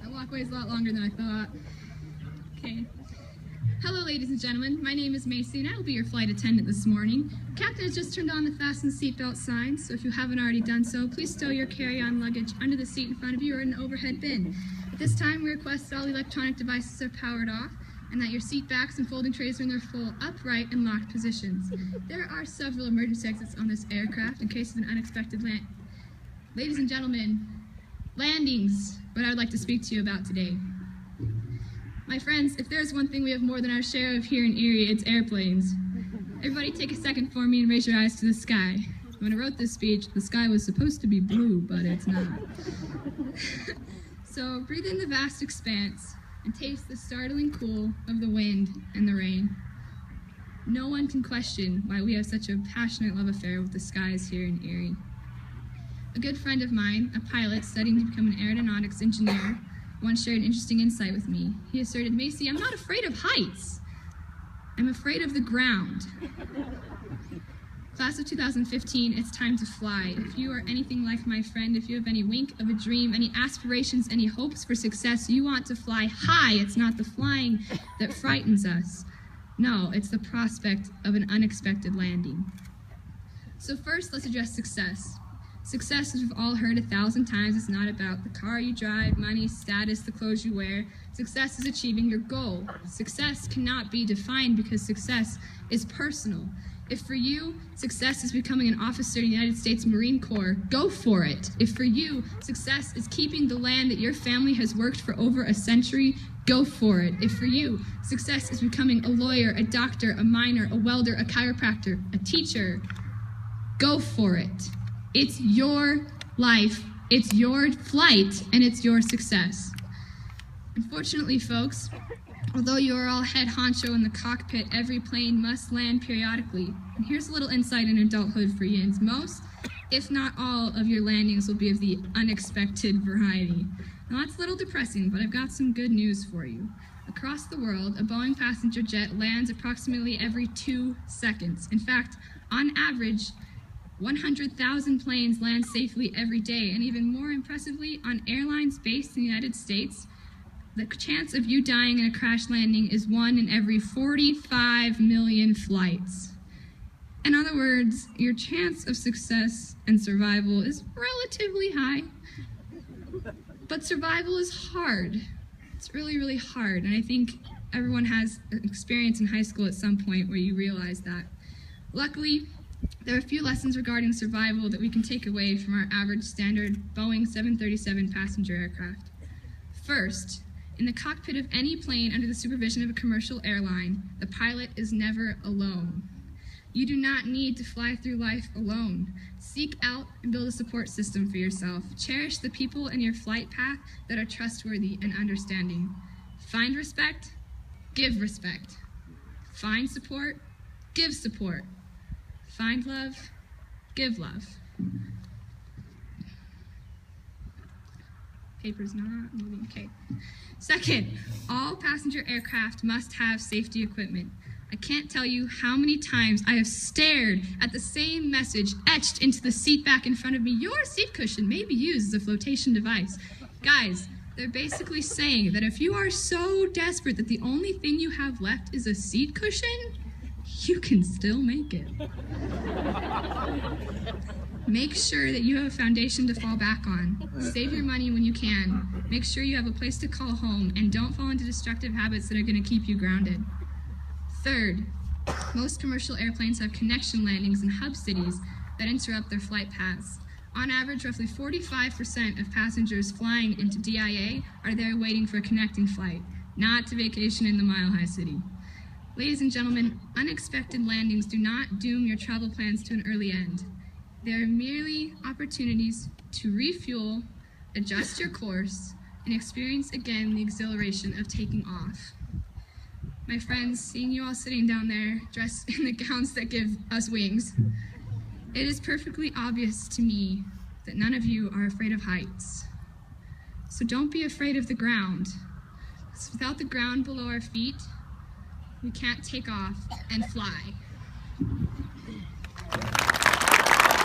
That walkway is a lot longer than I thought. Okay. Hello, ladies and gentlemen. My name is Macy, and I will be your flight attendant this morning. The captain has just turned on the fasten seatbelt sign, so if you haven't already done so, please stow your carry-on luggage under the seat in front of you or in an overhead bin. At this time, we request that all electronic devices are powered off and that your seat backs and folding trays are in their full upright and locked positions. There are several emergency exits on this aircraft in case of an unexpected land. Ladies and gentlemen, landings, what I would like to speak to you about today. My friends, if there's one thing we have more than our share of here in Erie, it's airplanes. Everybody take a second for me and raise your eyes to the sky. When I wrote this speech, the sky was supposed to be blue, but it's not. So breathe in the vast expanse and taste the startling cool of the wind and the rain. No one can question why we have such a passionate love affair with the skies here in Erie. A good friend of mine, a pilot studying to become an aeronautics engineer, once shared an interesting insight with me. He asserted, "Macy, I'm not afraid of heights. I'm afraid of the ground." Class of 2015, it's time to fly. If you are anything like my friend, if you have any wink of a dream, any aspirations, any hopes for success, you want to fly high. It's not the flying that frightens us. No, it's the prospect of an unexpected landing. So first, let's address success. Success, as we've all heard 1,000 times, is not about the car you drive, money, status, the clothes you wear. Success is achieving your goal. Success cannot be defined because success is personal. If for you, success is becoming an officer in the United States Marine Corps, go for it. If for you, success is keeping the land that your family has worked for over a century, go for it. If for you, success is becoming a lawyer, a doctor, a miner, a welder, a chiropractor, a teacher, go for it. It's your life, it's your flight, and it's your success. Unfortunately, folks, although you are all head honcho in the cockpit, every plane must land periodically. And here's a little insight in adulthood for yins. Most, if not all, of your landings will be of the unexpected variety. Now that's a little depressing, but I've got some good news for you. Across the world, a Boeing passenger jet lands approximately every 2 seconds. In fact, on average, 100,000 planes land safely every day, and even more impressively, on airlines based in the United States, the chance of you dying in a crash landing is 1 in every 45 million flights. In other words, your chance of success and survival is relatively high, but survival is hard. It's really, really hard, and I think everyone has an experience in high school at some point where you realize that. Luckily, there are a few lessons regarding survival that we can take away from our average standard Boeing 737 passenger aircraft. First, in the cockpit of any plane under the supervision of a commercial airline, the pilot is never alone. You do not need to fly through life alone. Seek out and build a support system for yourself. Cherish the people in your flight path that are trustworthy and understanding. Find respect, give respect. Find support, give support. Find love, give love. Paper's not moving, okay. Second, all passenger aircraft must have safety equipment. I can't tell you how many times I have stared at the same message etched into the seat back in front of me. Your seat cushion may be used as a flotation device. Guys, they're basically saying that if you are so desperate that the only thing you have left is a seat cushion, you can still make it. Make sure that you have a foundation to fall back on. Save your money when you can. Make sure you have a place to call home, and don't fall into destructive habits that are going to keep you grounded. Third, most commercial airplanes have connection landings in hub cities that interrupt their flight paths. On average, roughly 45% of passengers flying into DIA are there waiting for a connecting flight, not to vacation in the Mile High City. Ladies and gentlemen, unexpected landings do not doom your travel plans to an early end. They are merely opportunities to refuel, adjust your course, and experience again the exhilaration of taking off. My friends, seeing you all sitting down there, dressed in the gowns that give us wings, it is perfectly obvious to me that none of you are afraid of heights. So don't be afraid of the ground. Because without the ground below our feet, we can't take off and fly.